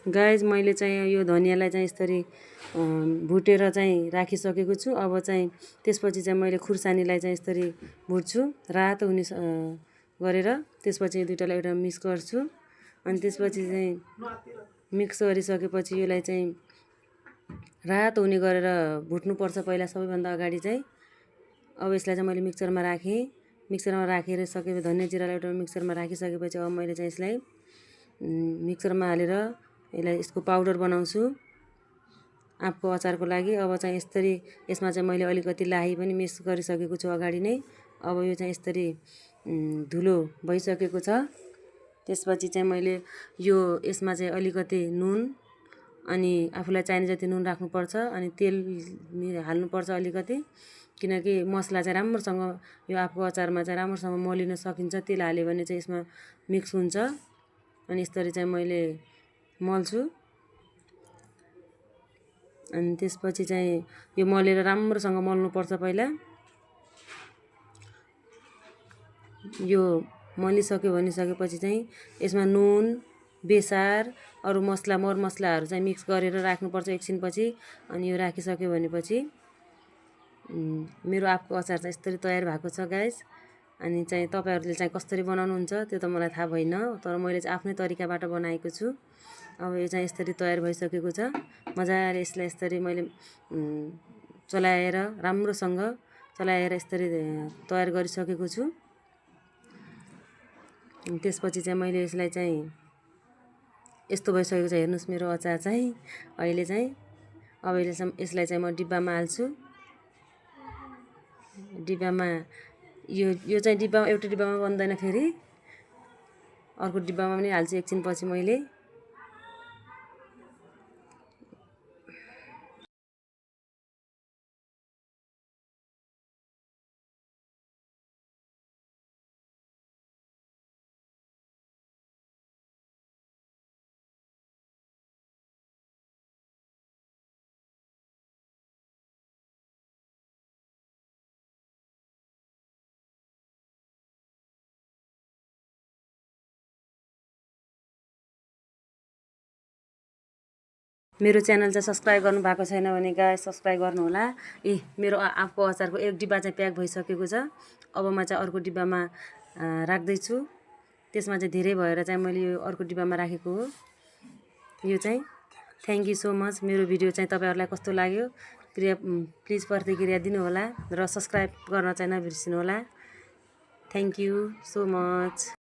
Guys मैले चाहिँ यो धनियालाई चाहिँ यसरी भुटेर चाहिँ राखिसकेको छु। अब चाहिँ त्यसपछि चाहिँ मैले खुर्सानीलाई चाहिँ यसरी भुट्छु रातो हुने गरेर। त्यसपछि दुईटालाई एउटा मिक्स गर्छु अनि त्यसपछि चाहिँ मिक्स गरिसकेपछि यसलाई चाहिँ रातो हुने गरेर भुट्नुपर्छ पहिला सबैभन्दा अगाडि चाहिँ। अब यसलाई चाहिँ मैले मिक्सरमा राखेँ। मिक्सरमा राखेर सकेपछि धनिया जिरालाई एउटा मिक्सरमा राखिसकेपछि अब मैले चाहिँ यसलाई मिक्सरमा हालेर यसलाई यसको पाउडर बनाउँछु आँपको अचारको लागि। अब चाहिँ यसरी यसमा चाहिँ मैले अलिकति लाही पनि मिक्स गरिसकेको छु अगाडि नै। अब यो चाहिँ यसरी धुलो भइसकेको छ। त्यसपछि चाहिँ मैले यो यसमा चाहिँ अलिकति नुन अनि आफूलाई चाहिने जति नुन राख्नुपर्छ अनि तेल हाल्नुपर्छ अलिकति, किनकि मसला चाहिँ राम्रोसँग यो आँपको अचारमा चाहिँ राम्रोसँग मलिन सकिन्छ। तेल हाल्यो भने चाहिँ यसमा मिक्स हुन्छ। अनि यसरी चाहिँ मैले मल्छु अनि त्यसपछि चाहिँ यो मलेर राम्रोसँग मल्नुपर्छ पहिला। यो मलिसक्यो भनिसकेपछि चाहिँ यसमा नुन बेसार अरू मसला मरमसलाहरू चाहिँ मिक्स गरेर राख्नुपर्छ एकछिनपछि। अनि यो राखिसक्यो भनेपछि मेरो आँपको अचार चाहिँ यसरी तयार भएको छ गाइस। अनि चाहिँ तपाईहरूले चाहिँ कसरी बनाउनुहुन्छ त्यो त मलाई थाहा भएन, तर मैले चाहिँ आफ्नै तरिकाबाट बनाएको छु। अब यो चाहिँ यसरी तयार भइसकेको छ। मजाले यसलाई यसरी मैले चलाएर राम्रोसँग चलाएर यसरी तयार गरिसकेको छु। त्यसपछि चाहिँ मैले यसलाई चाहिँ यस्तो भइसकेको छ। हेर्नुहोस् मेरो अचार चाहिँ अहिले चाहिँ अब यसलाई चाहिँ म डिब्बामा हाल्छु। डिब्बामा यो चाहिँ डिब्बामा एउटा डिब्बामा बन्दैन, फेरि अर्को डिब्बामा पनि हाल्छु एकछिनपछि मैले। मेरो च्यानल चाहिँ सब्सक्राइब गर्नु भएको छैन भने गाइस सब्सक्राइब गर्नुहोला। मेरो आँपको अचारको एक डिब्बा चाहिँ प्याक भइसकेको छ। अब म चाहिँ अर्को डिब्बामा राख्दैछु। त्यसमा चाहिँ धेरै भएर चाहिँ मैले यो अर्को डिब्बामा राखेको हो। यो चाहिँ थ्याङ्क यू सो मच। मेरो भिडियो चाहिँ तपाईँहरूलाई कस्तो लाग्यो प्लिज प्रतिक्रिया दिनुहोला र सब्सक्राइब गर्न चाहिँ नबिर्सिनुहोला। Thank you so much.